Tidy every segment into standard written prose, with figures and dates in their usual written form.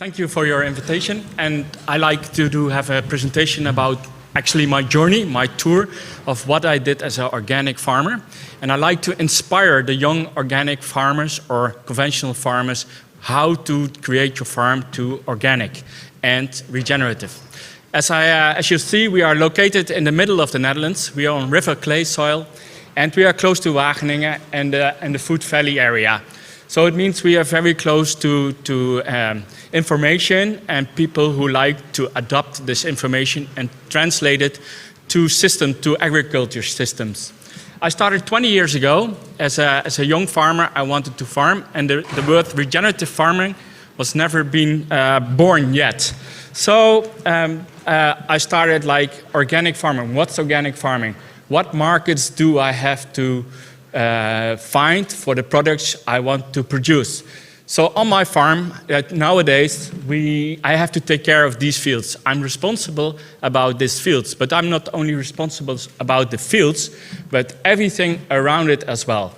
Thank you for your invitation. And I like to have a presentation about actually my journey, my tour of what I did as an organic farmer. And I like to inspire the young organic farmers or conventional farmers how to create your farm to organic and regenerative. As you see, we are located in the middle of the Netherlands. We are on river clay soil, and we are close to Wageningen and the Food Valley area. So it means we are very close to information and people who like to adopt this information and translate it to agriculture systems. I started 20 years ago as a young farmer. I wanted to farm, and the word regenerative farming was never been born yet. So I started like organic farming. What's organic farming? What markets do I have to find for the products I want to produce? So on my farm, nowadays, I have to take care of these fields. I'm responsible about these fields, but I'm not only responsible about the fields, but everything around it as well.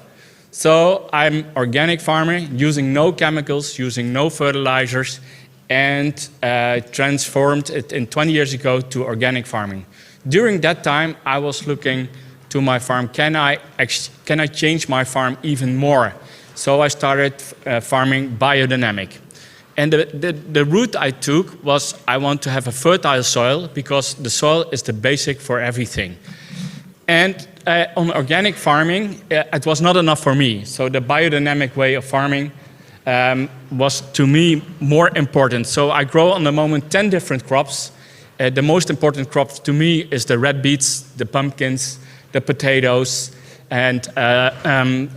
So I'm organic farmer, using no chemicals, using no fertilizers, and transformed it in 20 years ago to organic farming. During that time, I was looking to my farm, can I change my farm even more? So I started farming biodynamic. And the route I took was I want to have a fertile soil because the soil is the basic for everything. And on organic farming, it was not enough for me. So the biodynamic way of farming was to me more important. So I grow on the moment 10 different crops. The most important crops to me is the red beets, the pumpkins, the potatoes, and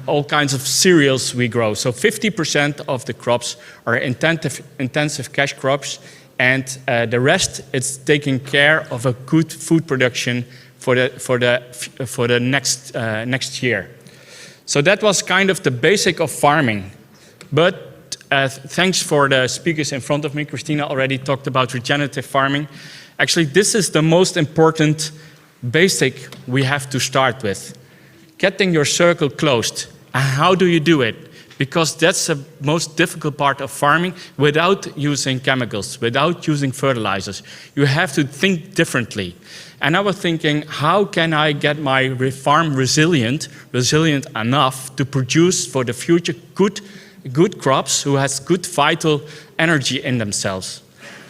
all kinds of cereals we grow. So 50% of the crops are intensive cash crops, and the rest is taking care of a good food production for the next year. So that was kind of the basic of farming. But thanks for the speakers in front of me. Christina already talked about regenerative farming. Actually, this is the most important basic we have to start with. Getting your circle closed. And how do you do it? Because that's the most difficult part of farming without using chemicals, without using fertilizers. You have to think differently. And I was thinking, how can I get my farm resilient enough to produce for the future good crops who has good vital energy in themselves?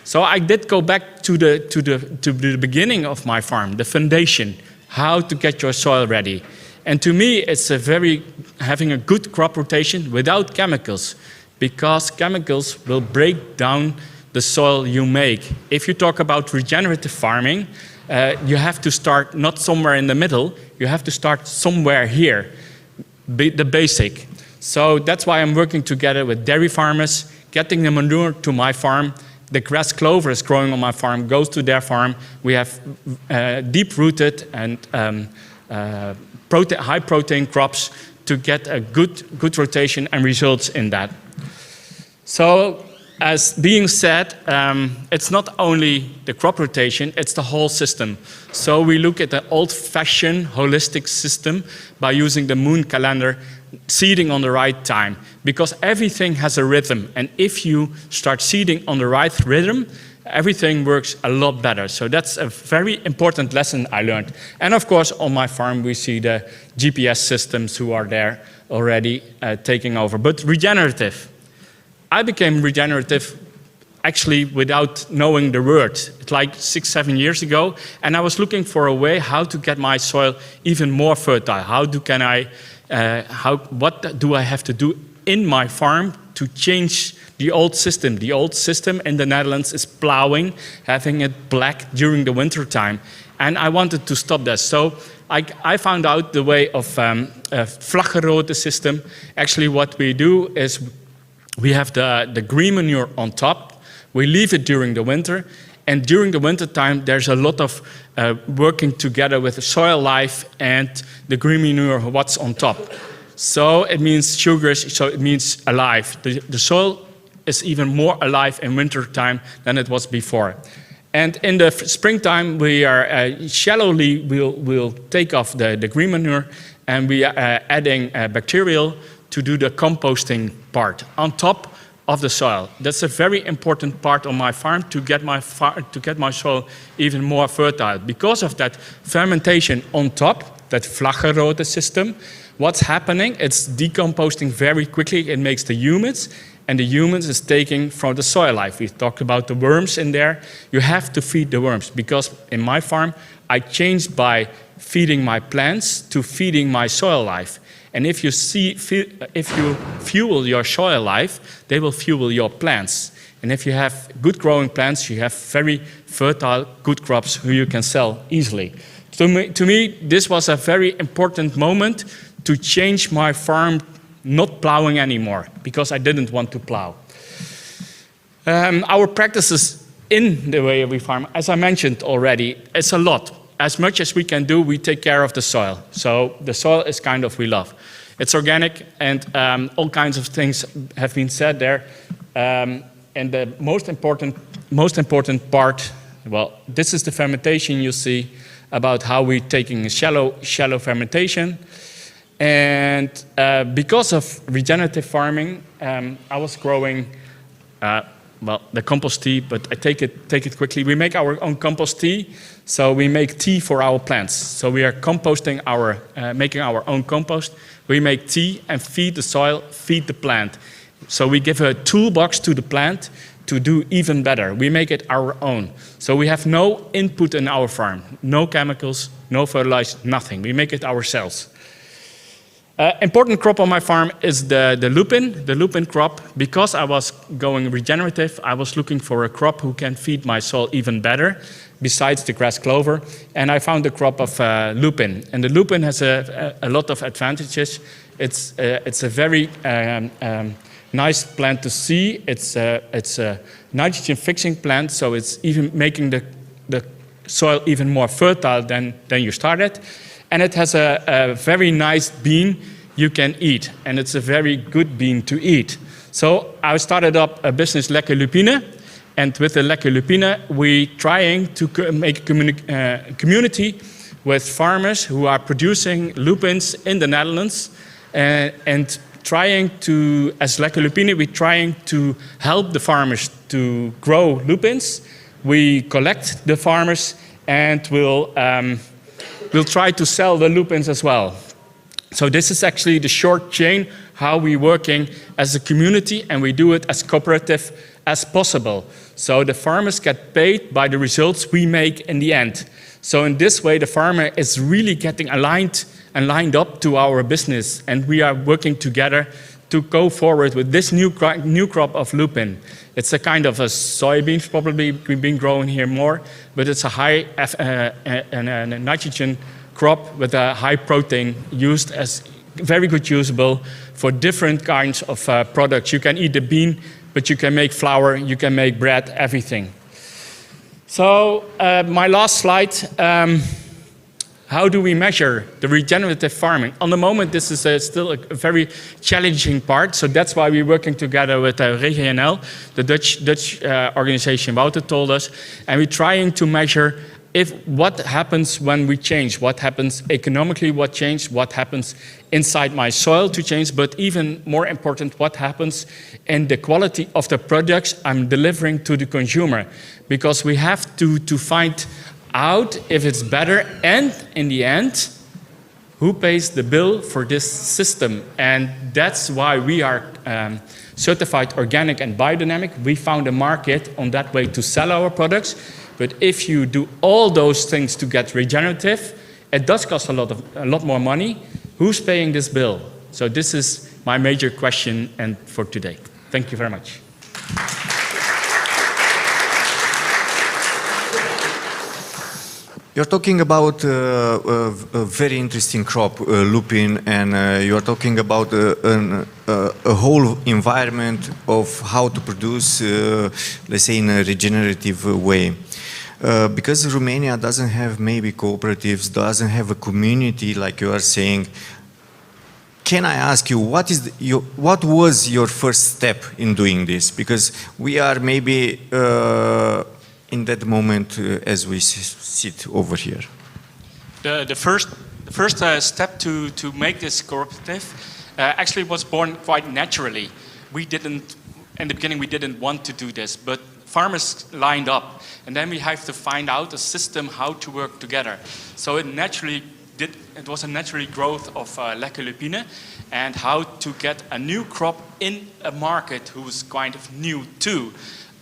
So I did go back to the beginning of my farm, the foundation, how to get your soil ready. And to me, it's having a good crop rotation without chemicals, because chemicals will break down the soil you make. If you talk about regenerative farming, you have to start not somewhere in the middle, you have to start somewhere here, the basic. So that's why I'm working together with dairy farmers, getting the manure to my farm. The grass clover is growing on my farm, goes to their farm. We have deep-rooted and high protein crops to get a good rotation and results in that. So, as being said, it's not only the crop rotation, it's the whole system. So we look at the old-fashioned holistic system by using the moon calendar, seeding on the right time, because everything has a rhythm, and if you start seeding on the right rhythm, everything works a lot better. So that's a very important lesson I learned. And of course, on my farm, we see the GPS systems who are there already taking over. But regenerative. I became regenerative actually without knowing the word. It's like 6-7 years ago, and I was looking for a way how to get my soil even more fertile. What do I have to do in my farm to change the old system? The old system in the Netherlands is plowing, having it black during the winter time. And I wanted to stop that. So I found out the way of vlaggenrode system. Actually, what we do is we have the green manure on top. We leave it during the winter. And during the winter time, there's a lot of working together with the soil life and the green manure, what's on top. So it means sugars, so it means alive. The soil is even more alive in winter time than it was before. And in the springtime, we are we'll take off the green manure, and we are adding bacterial to do the composting part. On top, of the soil. That's a very important part of my farm to get my soil even more fertile. Because of that fermentation on top, that vlaggenrote system, what's happening? It's decomposing very quickly. It makes the humus, and the humus is taking from the soil life. We talked about the worms in there. You have to feed the worms, because in my farm, I changed by feeding my plants to feeding my soil life. And if you fuel your soil life, they will fuel your plants. And if you have good growing plants, you have very fertile, good crops who you can sell easily. To me, this was a very important moment to change my farm, not plowing anymore, because I didn't want to plow. Our practices in the way we farm, as I mentioned already, it's a lot. As much as we can do, we take care of the soil. So the soil is kind of we love. It's organic, and all kinds of things have been said there. And the most important part, well, this is the fermentation you see about how we're taking a shallow fermentation. And because of regenerative farming, I was growing well, the compost tea, but I take it quickly. We make our own compost tea, so we make tea for our plants. So we are composting making our own compost. We make tea and feed the soil, feed the plant. So we give a toolbox to the plant to do even better. We make it our own. So we have no input in our farm, no chemicals, no fertilizer, nothing. We make it ourselves. Important crop on my farm is the lupin crop. Because I was going regenerative, I was looking for a crop who can feed my soil even better, besides the grass clover. And I found the crop of lupin. And the lupin has a lot of advantages. It's a very nice plant to see. It's a nitrogen fixing plant, so it's even making the soil even more fertile than you started. And it has a very nice bean you can eat, and it's a very good bean to eat. So I started up a business, Lekker Lupine, and with the Lekker Lupine, we trying to make a community with farmers who are producing lupins in the Netherlands, and trying to, as Lekker Lupine, we're trying to help the farmers to grow lupins. We collect the farmers, and we'll try to sell the lupins as well. So this is actually the short chain, how we're working as a community, and we do it as cooperative as possible. So the farmers get paid by the results we make in the end. So in this way, the farmer is really getting aligned and lined up to our business, and we are working together to go forward with this new crop of lupin. It's a kind of a soybeans, probably we've been growing here more, but it's a high nitrogen crop with a high protein, used as very good usable for different kinds of products. You can eat the bean, but you can make flour, you can make bread, everything. So my last slide. How do we measure the regenerative farming? On the moment, this is still a very challenging part, so that's why we're working together with RegioNL, the Dutch organization Wouter told us, and we're trying to measure what happens when we change, what happens economically, what happens inside my soil to change, but even more important, what happens in the quality of the products I'm delivering to the consumer, because we have to find out if it's better, and in the end, who pays the bill for this system. And that's why we are certified organic and biodynamic. We found a market on that way to sell our products. But if you do all those things to get regenerative, it does cost a lot more money. Who's paying this bill? So this is my major question and for today. Thank you very much. You're talking about a very interesting crop, lupin, and you're talking about a whole environment of how to produce, let's say, in a regenerative way. Because Romania doesn't have maybe cooperatives, doesn't have a community like you are saying, can I ask you, what was your first step in doing this? Because we are maybe in that moment as we sit over here. The first step to make this cooperative actually was born quite naturally. We didn't in the beginning we didn't want to do this, but farmers lined up, and then we have to find out a system how to work together. So it was a natural growth of lekker lupine, and how to get a new crop in a market who was kind of new too.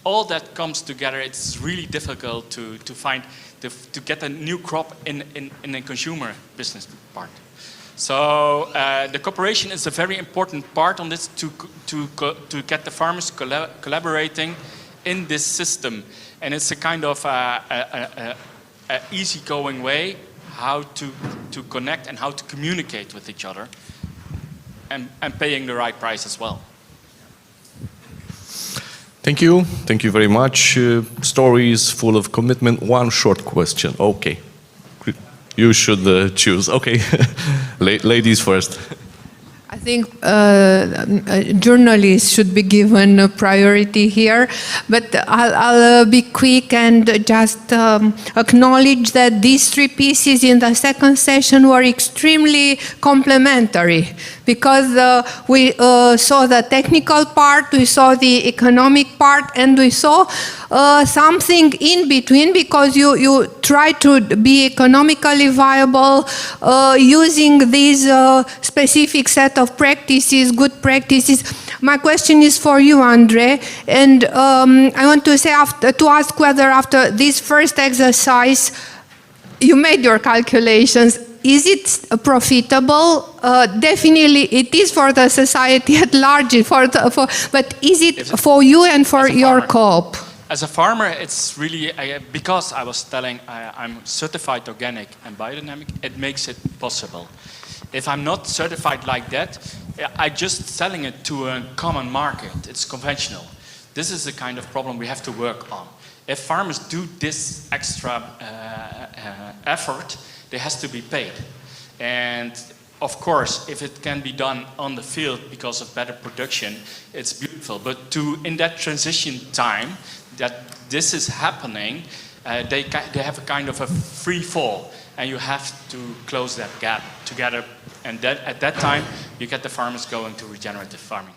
All that comes together. It's really difficult to find to get a new crop in a consumer business part. So the cooperation is a very important part on this to get the farmers collaborating in this system, and it's a kind of a easygoing way how to connect and how to communicate with each other, and paying the right price as well. Thank you very much. Stories full of commitment. One short question. Okay, you should choose. Okay, ladies first. I think journalists should be given a priority here, but I'll be quick and just acknowledge that these three pieces in the second session were extremely complementary, because we saw the technical part, we saw the economic part, and we saw something in between, because you try to be economically viable using these specific set of practices, good practices. My question is for you, Andre, and I want to say to ask whether after this first exercise you made your calculations. Is it profitable? Definitely, it is for the society at large. But is it for you and for your co-op? As a farmer, it's really because I was telling I'm certified organic and biodynamic. It makes it possible. If I'm not certified like that, I'm just selling it to a common market. It's conventional. This is the kind of problem we have to work on. If farmers do this extra effort, they has to be paid. And of course, if it can be done on the field because of better production, it's beautiful. But in that transition time that this is happening, they have a kind of a free fall, and you have to close that gap together. And at that time, you get the farmers going to regenerative farming.